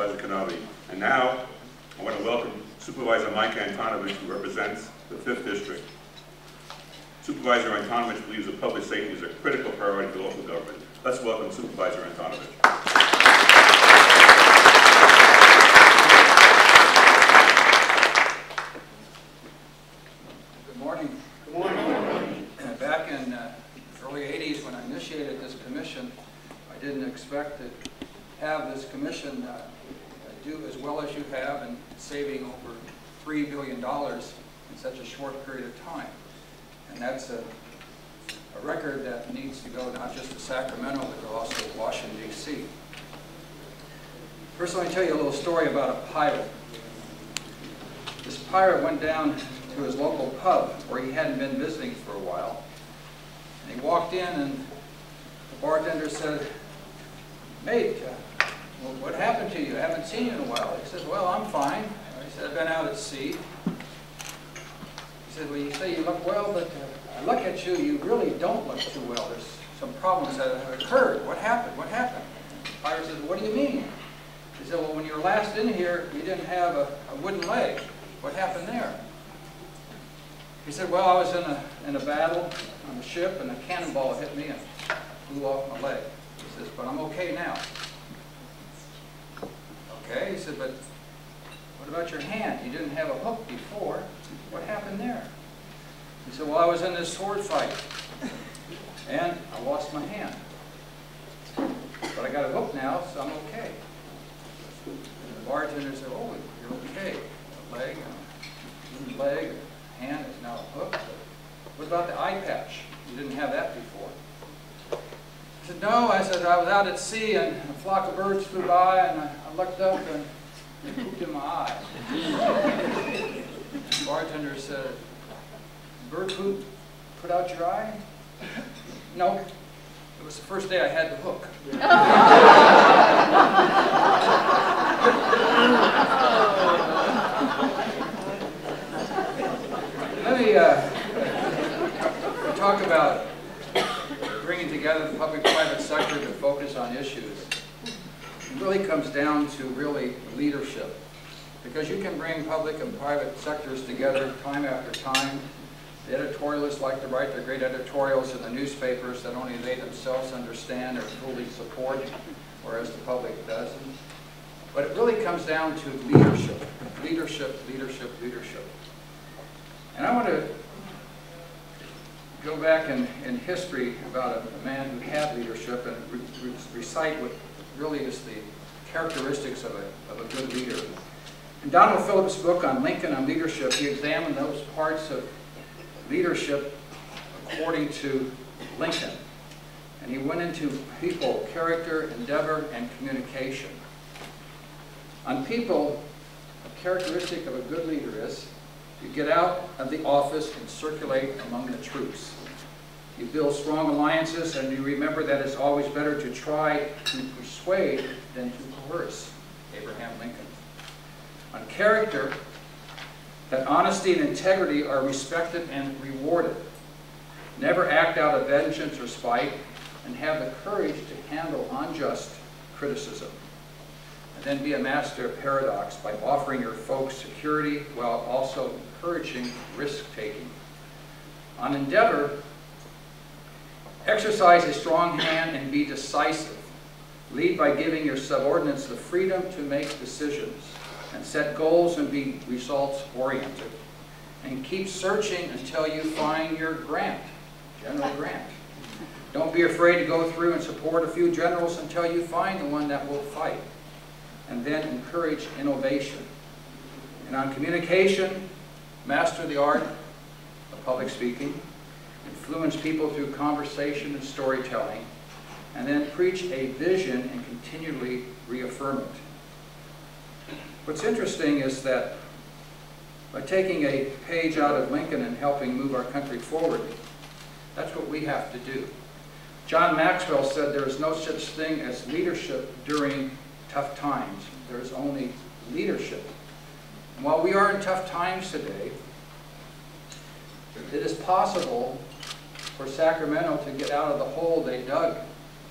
Supervisor Antonovich. And now, I want to welcome Supervisor Antonovich, who represents the 5th District. Supervisor Antonovich believes that public safety is a critical priority for local government. Let's welcome Supervisor Antonovich. Good morning. Good morning. Back in the early 80s, when I initiated this commission, I didn't expect to have this commission do as well as you have in saving over $3 billion in such a short period of time. And that's a record that needs to go not just to Sacramento, but also to Washington, D.C. First, let me tell you a little story about a pirate. This pirate went down to his local pub where he hadn't been visiting for a while. And he walked in and the bartender said, "Mate, well, what happened to you? I haven't seen you in a while." He said, "Well, I'm fine." He said, "I've been out at sea." He said, "Well, you say you look well, but I look at you, you really don't look too well. There's some problems that have occurred. What happened? What happened?" The pirate said, "What do you mean?" He said, "Well, when you were last in here, you didn't have a wooden leg. What happened there?" He said, "Well, I was in a battle on the ship, and a cannonball hit me and blew off my leg." He says, "But I'm okay now." "Okay." He said, "But what about your hand? You didn't have a hook before. What happened there?" He said, "Well, I was in this sword fight, and I lost my hand. But I got a hook now, so I'm okay." And the bartender said, "Oh, you're okay. A leg, a leg, a hand is now a hook. But what about the eye patch? You didn't have that before." I said, "No," I said, "I was out at sea and a flock of birds flew by and I looked up and they pooped in my eye." The bartender said, "Bird poop put out your eye?" "No, it was the first day I had the hook." Let me talk about bringing together the public-private sector to focus on issues. It really comes down to really leadership, because you can bring public and private sectors together time after time. The editorialists like to write their great editorials in the newspapers that only they themselves understand or fully support, whereas the public doesn't. But it really comes down to leadership, leadership, leadership, leadership. And I want to go back in history about a man who had leadership and recite what really is the characteristics of a good leader. In Donald Phillips' book on Lincoln and leadership, he examined those parts of leadership according to Lincoln. And he went into people, character, endeavor, and communication. On people, a characteristic of a good leader is you get out of the office and circulate among the troops. You build strong alliances, and you remember that it's always better to try to persuade than to coerce. Abraham Lincoln. On character, that honesty and integrity are respected and rewarded. Never act out of vengeance or spite, and have the courage to handle unjust criticism. And then be a master of paradox by offering your folks security while also encouraging risk-taking. On endeavor, exercise a strong hand and be decisive. Lead by giving your subordinates the freedom to make decisions and set goals and be results-oriented. And keep searching until you find your Grant, General Grant. Don't be afraid to go through and support a few generals until you find the one that will fight. And then encourage innovation. And on communication, master the art of public speaking, influence people through conversation and storytelling, and then preach a vision and continually reaffirm it. What's interesting is that by taking a page out of Lincoln and helping move our country forward, that's what we have to do. John Maxwell said there is no such thing as leadership during tough times. There is only leadership. And while we are in tough times today, it is possible for Sacramento to get out of the hole they dug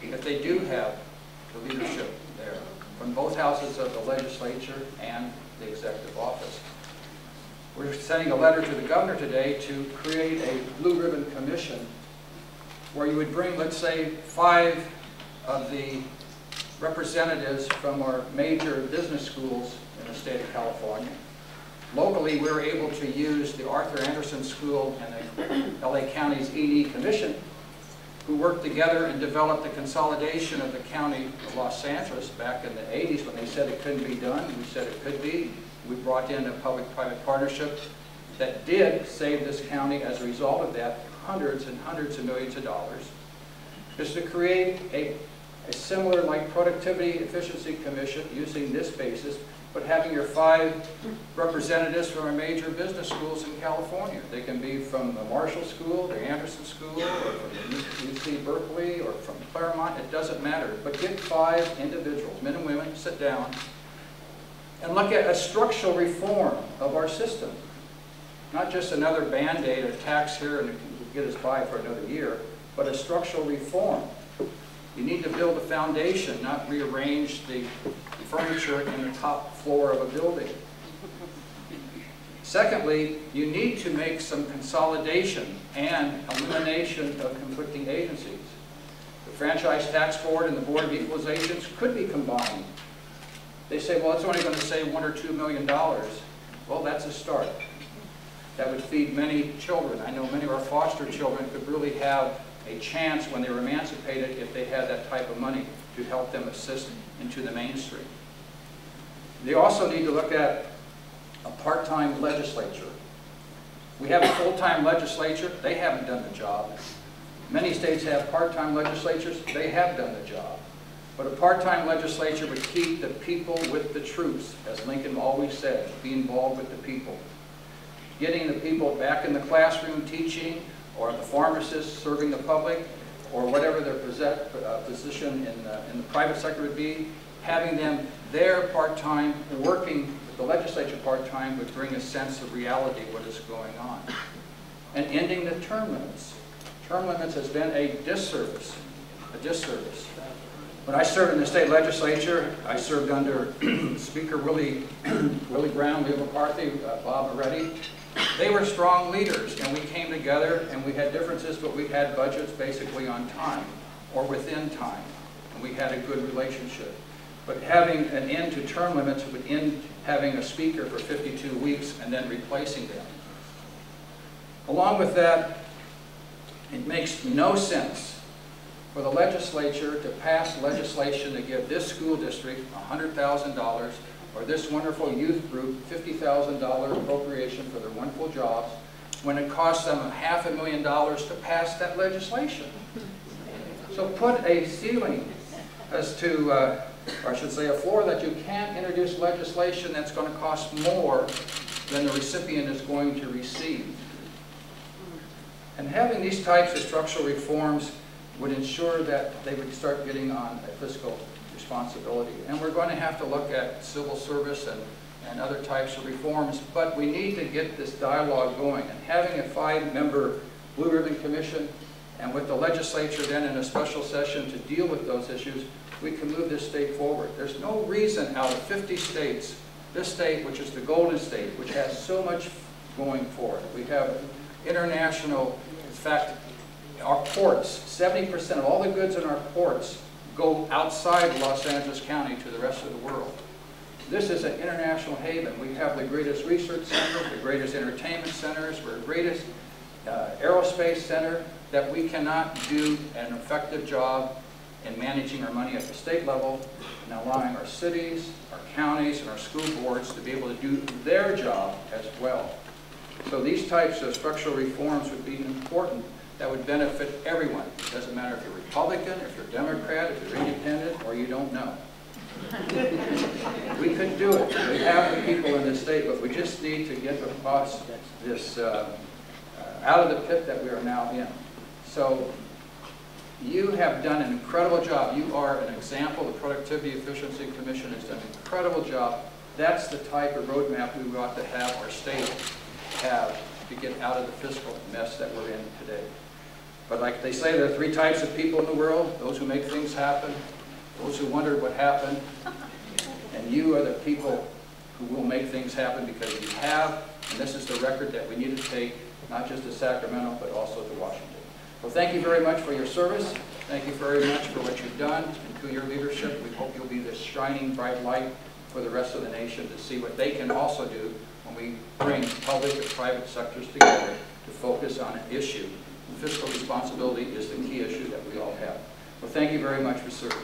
if they do have the leadership there. from both houses of the legislature and the executive office. We're sending a letter to the governor today to create a blue ribbon commission where you would bring, let's say, 5 of the representatives from our major business schools in the state of California. Locally, we were able to use the Arthur Anderson School and the LA County's E&E Commission, who worked together and developed the consolidation of the county of Los Angeles back in the 80s when they said it couldn't be done. We said it could be. We brought in a public-private partnership that did save this county, as a result of that, hundreds and hundreds of millions of dollars. Is to create a similar like productivity efficiency commission using this basis, but having your 5 representatives from our major business schools in California. They can be from the Marshall School, the Anderson School, or from the UC Berkeley, or from Claremont. It doesn't matter. But get 5 individuals, men and women, sit down and look at a structural reform of our system. Not just another Band-Aid or tax here and get us by for another year, but a structural reform. You need to build a foundation, not rearrange the furniture in the top floor of a building. Secondly, you need to make some consolidation and elimination of conflicting agencies. The Franchise Tax Board and the Board of Equalizations could be combined. They say, well, it's only going to save $1 or $2 million. Well, that's a start. That would feed many children. I know many of our foster children could really have a chance when they were emancipated if they had that type of money to help them assist into the mainstream. They also need to look at a part-time legislature. We have a full-time legislature. They haven't done the job. Many states have part-time legislatures. They have done the job. But a part-time legislature would keep the people with the troops, as Lincoln always said, be involved with the people. Getting the people back in the classroom teaching, or the pharmacist serving the public, or whatever their position in the private sector would be, having them there part-time, working with the legislature part-time would bring a sense of reality of what is going on. And ending the term limits. Term limits has been a disservice. When I served in the state legislature, I served under Speaker Willie Brown, Leo McCarthy, Bob Moretti. They were strong leaders, and we came together, and we had differences, but we had budgets basically on time, or within time, and we had a good relationship. But having an end to term limits would end having a speaker for 52 weeks and then replacing them. Along with that, it makes no sense for the legislature to pass legislation to give this school district $100,000 or this wonderful youth group $50,000 appropriation for their wonderful jobs when it costs them $500,000 to pass that legislation. So put a ceiling as to, or I should say a floor, that you can't introduce legislation that's going to cost more than the recipient is going to receive. And having these types of structural reforms would ensure that they would start getting on a fiscal responsibility. And we're going to have to look at civil service and other types of reforms, but we need to get this dialogue going. And having a 5-member Blue Ribbon Commission, and with the legislature then in a special session to deal with those issues, we can move this state forward. There's no reason out of 50 states, this state, which is the Golden State, which has so much going for it. We have international, in fact, our ports, 70% of all the goods in our ports go outside Los Angeles County to the rest of the world. This is an international haven. We have the greatest research centers, the greatest entertainment centers, we're the greatest aerospace center, that we cannot do an effective job in managing our money at the state level and allowing our cities, our counties, and our school boards to be able to do their job as well. So these types of structural reforms would be important that would benefit everyone. It doesn't matter if you're Republican, if you're Democrat, if you're independent, or you don't know. We could do it. We have the people in this state, but we just need to get across this out of the pit that we are now in. So you have done an incredible job. You are an example. The Productivity Efficiency Commission has done an incredible job. That's the type of roadmap we ought to have our state have to get out of the fiscal mess that we're in today. But like they say, there are 3 types of people in the world: those who make things happen, those who wondered what happened, And you are the people who will make things happen because you have, and this is the record that we need to take, not just to Sacramento, but also to Washington. Well, thank you very much for your service. Thank you very much for what you've done and to your leadership. We hope you'll be this shining bright light for the rest of the nation to see what they can also do when we bring public and private sectors together to focus on an issue. Fiscal responsibility is the key issue that we all have. Well, thank you very much for serving.